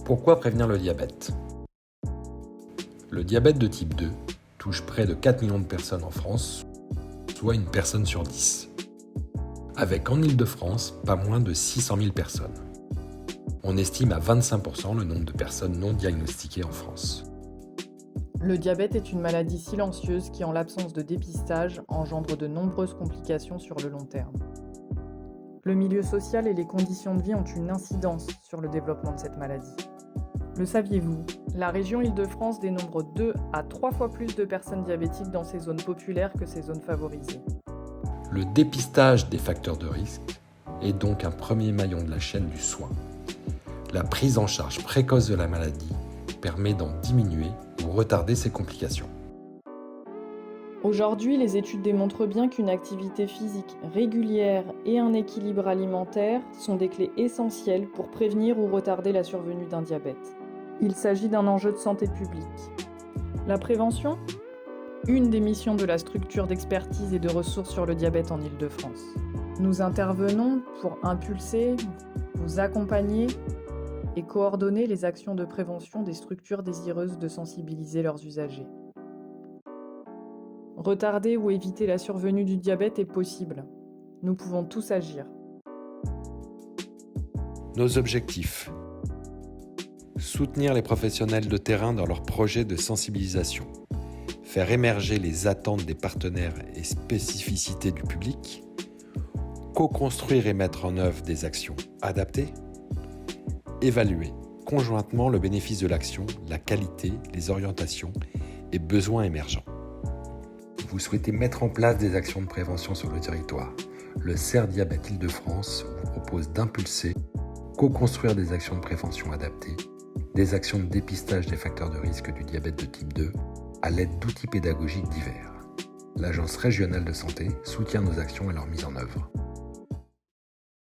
Pourquoi prévenir le diabète ? Le diabète de type 2 touche près de 4 millions de personnes en France, soit une personne sur 10. Avec en Île-de-France, pas moins de 600 000 personnes. On estime à 25% le nombre de personnes non diagnostiquées en France. Le diabète est une maladie silencieuse qui, en l'absence de dépistage, engendre de nombreuses complications sur le long terme. Le milieu social et les conditions de vie ont une incidence sur le développement de cette maladie. Le saviez-vous ? La région Île-de-France dénombre 2 à 3 fois plus de personnes diabétiques dans ces zones populaires que ces zones favorisées. Le dépistage des facteurs de risque est donc un premier maillon de la chaîne du soin. La prise en charge précoce de la maladie permet d'en diminuer ou retarder ses complications. Aujourd'hui, les études démontrent bien qu'une activité physique régulière et un équilibre alimentaire sont des clés essentielles pour prévenir ou retarder la survenue d'un diabète. Il s'agit d'un enjeu de santé publique. La prévention ? Une des missions de la structure d'expertise et de ressources sur le diabète en Île-de-France. Nous intervenons pour impulser, vous accompagner et coordonner les actions de prévention des structures désireuses de sensibiliser leurs usagers. Retarder ou éviter la survenue du diabète est possible. Nous pouvons tous agir. Nos objectifs : soutenir les professionnels de terrain dans leurs projets de sensibilisation, faire émerger les attentes des partenaires et spécificités du public, co-construire et mettre en œuvre des actions adaptées, évaluer conjointement le bénéfice de l'action, la qualité, les orientations et besoins émergents. Vous souhaitez mettre en place des actions de prévention sur le territoire. Le CERF Diabète Île-de-France vous propose d'impulser, co-construire des actions de prévention adaptées, des actions de dépistage des facteurs de risque du diabète de type 2 à l'aide d'outils pédagogiques divers. L'Agence régionale de santé soutient nos actions et leur mise en œuvre.